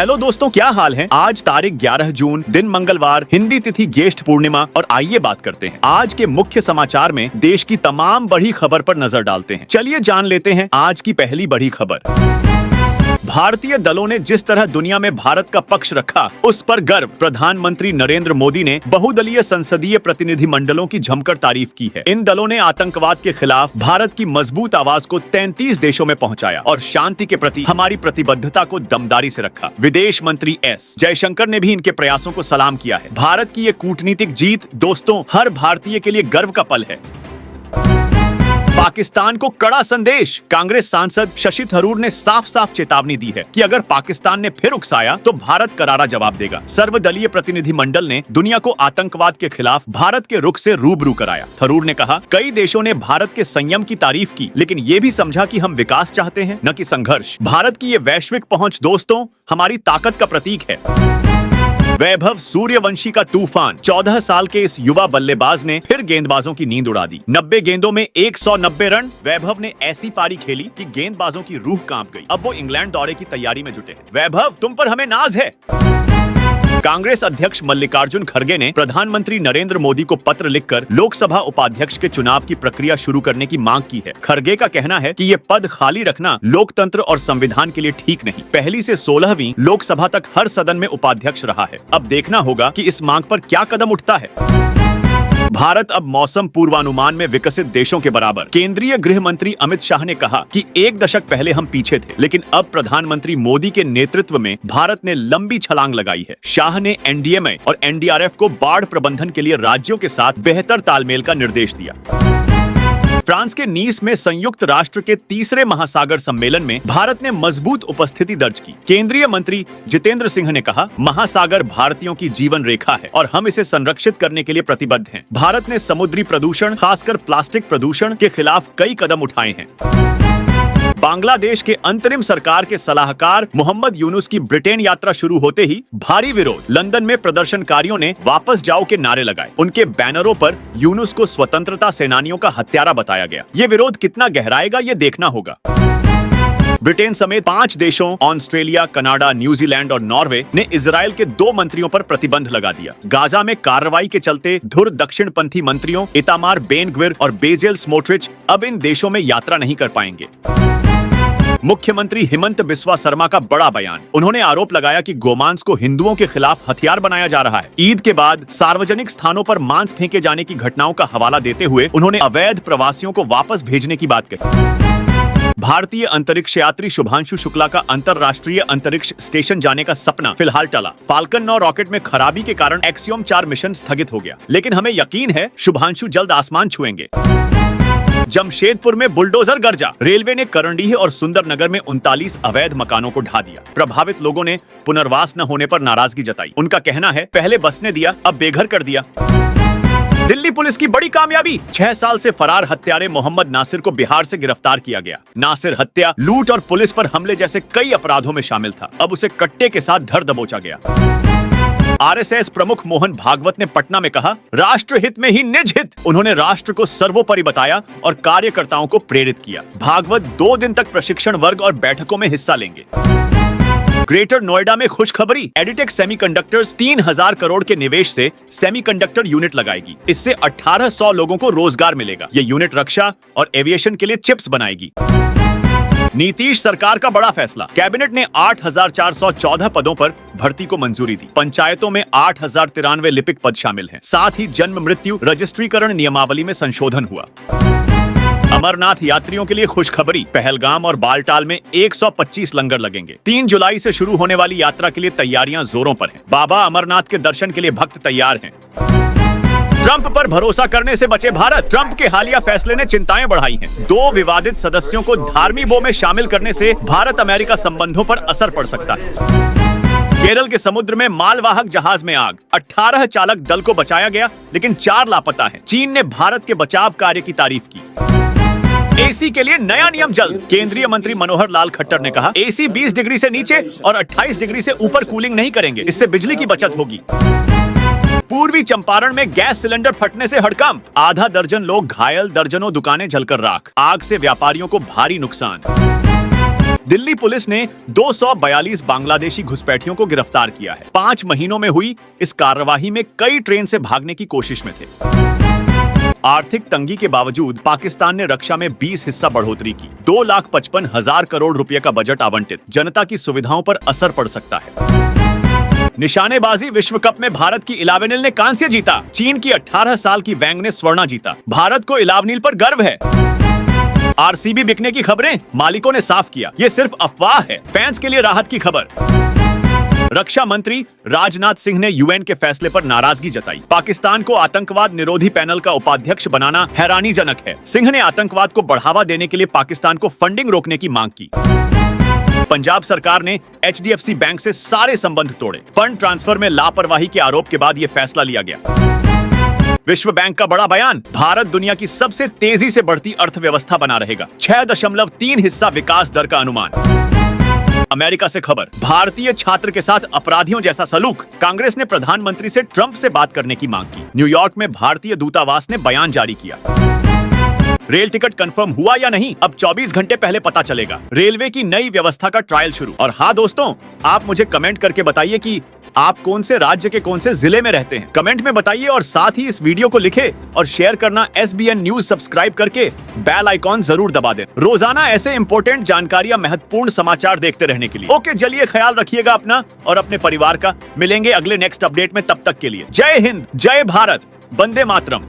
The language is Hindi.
हेलो दोस्तों, क्या हाल है। आज तारीख 11 जून, दिन मंगलवार, हिंदी तिथि ज्येष्ठ पूर्णिमा। और आइए बात करते हैं आज के मुख्य समाचार में देश की तमाम बड़ी खबर पर नजर डालते हैं। चलिए जान लेते हैं आज की पहली बड़ी खबर। भारतीय दलों ने जिस तरह दुनिया में भारत का पक्ष रखा, उस पर गर्व। प्रधानमंत्री नरेंद्र मोदी ने बहुदलीय संसदीय प्रतिनिधि मंडलों की जमकर तारीफ की है। इन दलों ने आतंकवाद के खिलाफ भारत की मजबूत आवाज को 33 देशों में पहुंचाया और शांति के प्रति हमारी प्रतिबद्धता को दमदारी से रखा। विदेश मंत्री एस जयशंकर ने भी इनके प्रयासों को सलाम किया है। भारत की ये कूटनीतिक जीत दोस्तों हर भारतीय के लिए गर्व का पल है। पाकिस्तान को कड़ा संदेश। कांग्रेस सांसद शशि थरूर ने साफ साफ चेतावनी दी है कि अगर पाकिस्तान ने फिर उकसाया तो भारत करारा जवाब देगा। सर्वदलीय प्रतिनिधि मंडल ने दुनिया को आतंकवाद के खिलाफ भारत के रुख से रूबरू कराया। थरूर ने कहा, कई देशों ने भारत के संयम की तारीफ की, लेकिन ये भी समझा कि हम विकास चाहते हैं, न कि संघर्ष। भारत की ये वैश्विक पहुंच दोस्तों हमारी ताकत का प्रतीक है। वैभव सूर्यवंशी का तूफान। 14 साल के इस युवा बल्लेबाज ने फिर गेंदबाजों की नींद उड़ा दी। 90 गेंदों में 190 रन। वैभव ने ऐसी पारी खेली कि गेंदबाजों की रूह कांप गई। अब वो इंग्लैंड दौरे की तैयारी में जुटे हैं। वैभव, तुम पर हमें नाज है। कांग्रेस अध्यक्ष मल्लिकार्जुन खड़गे ने प्रधानमंत्री नरेंद्र मोदी को पत्र लिखकर लोकसभा उपाध्यक्ष के चुनाव की प्रक्रिया शुरू करने की मांग की है। खड़गे का कहना है कि ये पद खाली रखना लोकतंत्र और संविधान के लिए ठीक नहीं। पहली से 16वीं लोकसभा तक हर सदन में उपाध्यक्ष रहा है। अब देखना होगा कि इस मांग पर क्या कदम उठता है। भारत अब मौसम पूर्वानुमान में विकसित देशों के बराबर। केंद्रीय गृह मंत्री अमित शाह ने कहा कि एक दशक पहले हम पीछे थे, लेकिन अब प्रधानमंत्री मोदी के नेतृत्व में भारत ने लंबी छलांग लगाई है। शाह ने एनडीएमए और एनडीआरएफ को बाढ़ प्रबंधन के लिए राज्यों के साथ बेहतर तालमेल का निर्देश दिया। फ्रांस के नीस में संयुक्त राष्ट्र के तीसरे महासागर सम्मेलन में भारत ने मजबूत उपस्थिति दर्ज की। केंद्रीय मंत्री जितेंद्र सिंह ने कहा, महासागर भारतीयों की जीवन रेखा है और हम इसे संरक्षित करने के लिए प्रतिबद्ध हैं। भारत ने समुद्री प्रदूषण, खासकर प्लास्टिक प्रदूषण के खिलाफ कई कदम उठाए हैं। बांग्लादेश के अंतरिम सरकार के सलाहकार मोहम्मद यूनुस की ब्रिटेन यात्रा शुरू होते ही भारी विरोध। लंदन में प्रदर्शनकारियों ने वापस जाओ के नारे लगाए। उनके बैनरों पर यूनुस को स्वतंत्रता सेनानियों का हत्यारा बताया गया। ये विरोध कितना गहराएगा ये देखना होगा। ब्रिटेन समेत 5 देशों ऑस्ट्रेलिया, कनाडा, न्यूजीलैंड और नॉर्वे ने इजराइल के 2 मंत्रियों पर प्रतिबंध लगा दिया। गाजा में कार्रवाई के चलते धुर दक्षिणपंथी मंत्रियों इतामार बेन-ग्विर और बेजेल स्मोट्रिच अब इन देशों में यात्रा नहीं कर पाएंगे। मुख्यमंत्री हिमंत बिस्वा शर्मा का बड़ा बयान। उन्होंने आरोप लगाया कि गोमांस को हिंदुओं के खिलाफ हथियार बनाया जा रहा है। ईद के बाद सार्वजनिक स्थानों पर मांस फेंके जाने की घटनाओं का हवाला देते हुए उन्होंने अवैध प्रवासियों को वापस भेजने की बात कही। भारतीय अंतरिक्ष यात्री शुभांशु शुक्ला का अंतरराष्ट्रीय अंतरिक्ष स्टेशन जाने का सपना फिलहाल टला। फाल्कन 9 रॉकेट में खराबी के कारण एक्सियोम 4 मिशन स्थगित हो गया, लेकिन हमें यकीन है शुभांशु जल्द आसमान छुएंगे। जमशेदपुर में बुलडोजर गरजा। रेलवे ने करंडीह और सुंदरनगर में 39 अवैध मकानों को ढा दिया। प्रभावित लोगों ने पुनर्वास न होने पर नाराजगी जताई। उनका कहना है, पहले बसने दिया, अब बेघर कर दिया। दिल्ली पुलिस की बड़ी कामयाबी। 6 साल से फरार हत्यारे मोहम्मद नासिर को बिहार से गिरफ्तार किया गया। नासिर हत्या, लूट और पुलिस पर हमले जैसे कई अपराधों में शामिल था। अब उसे कट्टे के साथ धर दबोचा गया। आरएसएस प्रमुख मोहन भागवत ने पटना में कहा, राष्ट्र हित में ही निज हित। उन्होंने राष्ट्र को सर्वोपरि बताया और कार्यकर्ताओं को प्रेरित किया। भागवत 2 दिन तक प्रशिक्षण वर्ग और बैठकों में हिस्सा लेंगे। ग्रेटर नोएडा में खुशखबरी। एडिटेक सेमीकंडक्टर्स 3000 करोड़ के निवेश से सेमीकंडक्टर यूनिट लगाएगी। इससे 1800 लोगों को रोजगार मिलेगा। ये यूनिट रक्षा और एविएशन के लिए चिप्स बनाएगी। नीतीश सरकार का बड़ा फैसला। कैबिनेट ने 8414 पदों पर भर्ती को मंजूरी दी। पंचायतों में 8093 लिपिक पद शामिल हैं। साथ ही जन्म मृत्यु रजिस्ट्रीकरण नियमावली में संशोधन हुआ। अमरनाथ यात्रियों के लिए खुशखबरी। पहलगाम और बालटाल में 125 लंगर लगेंगे। 3 जुलाई से शुरू होने वाली यात्रा के लिए तैयारियां जोरों पर हैं। बाबा अमरनाथ के दर्शन के लिए भक्त तैयार हैं। ट्रंप पर भरोसा करने से बचे भारत। ट्रंप के हालिया फैसले ने चिंताएं बढ़ाई हैं। 2 विवादित सदस्यों को धार्मिक में शामिल करने से भारत अमेरिका संबंधों पर असर पड़ सकता है। केरल के समुद्र में मालवाहक जहाज में आग। 18 चालक दल को बचाया गया, लेकिन 4 लापता हैं। चीन ने भारत के बचाव कार्य की तारीफ की। एसी के लिए नया नियम जल्द। केंद्रीय मंत्री मनोहर लाल खट्टर ने कहा, एसी 20 डिग्री से नीचे और 28 डिग्री से ऊपर कूलिंग नहीं करेंगे। इससे बिजली की बचत होगी। पूर्वी चंपारण में गैस सिलेंडर फटने से हड़कंप। आधा दर्जन लोग घायल, दर्जनों दुकानें जलकर राख। आग से व्यापारियों को भारी नुकसान। दिल्ली पुलिस ने 242 बांग्लादेशी घुसपैठियों को गिरफ्तार किया है। 5 महीनों में हुई इस कार्रवाई में कई ट्रेन से भागने की कोशिश में थे। आर्थिक तंगी के बावजूद पाकिस्तान ने रक्षा में 20 हिस्सा बढ़ोतरी की। 2,55,000 करोड़ रुपए का बजट आवंटित। जनता की सुविधाओं पर असर पड़ सकता है। निशानेबाजी विश्व कप में भारत की इलावेनिल ने कांस्य जीता। चीन की 18 साल की वैंग ने स्वर्ण जीता। भारत को इलावेनिल पर गर्व है। आरसीबी बिकने की खबरें मालिकों ने साफ किया, ये सिर्फ अफवाह है। फैंस के लिए राहत की खबर। रक्षा मंत्री राजनाथ सिंह ने यूएन के फैसले पर नाराजगी जताई। पाकिस्तान को आतंकवाद निरोधी पैनल का उपाध्यक्ष बनाना हैरानीजनक है। सिंह ने आतंकवाद को बढ़ावा देने के लिए पाकिस्तान को फंडिंग रोकने की मांग की। पंजाब सरकार ने एचडीएफसी बैंक से सारे संबंध तोड़े। फंड ट्रांसफर में लापरवाही के आरोप के बाद यह फैसला लिया गया। विश्व बैंक का बड़ा बयान, भारत दुनिया की सबसे तेजी से बढ़ती अर्थव्यवस्था बना रहेगा। 6.3 हिस्सा विकास दर का अनुमान। अमेरिका से खबर, भारतीय छात्र के साथ अपराधियों जैसा सलूक। कांग्रेस ने प्रधानमंत्री से ट्रंप से बात करने की मांग की। न्यूयॉर्क में भारतीय दूतावास ने बयान जारी किया। रेल टिकट कंफर्म हुआ या नहीं, अब 24 घंटे पहले पता चलेगा। रेलवे की नई व्यवस्था का ट्रायल शुरू। और हाँ दोस्तों, आप मुझे कमेंट करके बताइए कि आप कौन से राज्य के कौन से जिले में रहते हैं। कमेंट में बताइए और साथ ही इस वीडियो को लिखे और शेयर करना। SBN न्यूज सब्सक्राइब करके बेल आइकॉन जरूर दबा दें, रोजाना ऐसे इंपॉर्टेंट जानकारियां, महत्वपूर्ण समाचार देखते रहने के लिए। ओके, चलिए, ख्याल रखिएगा अपना और अपने परिवार का। मिलेंगे अगले नेक्स्ट अपडेट में, तब तक के लिए जय हिंद, जय भारत, वंदे मातरम।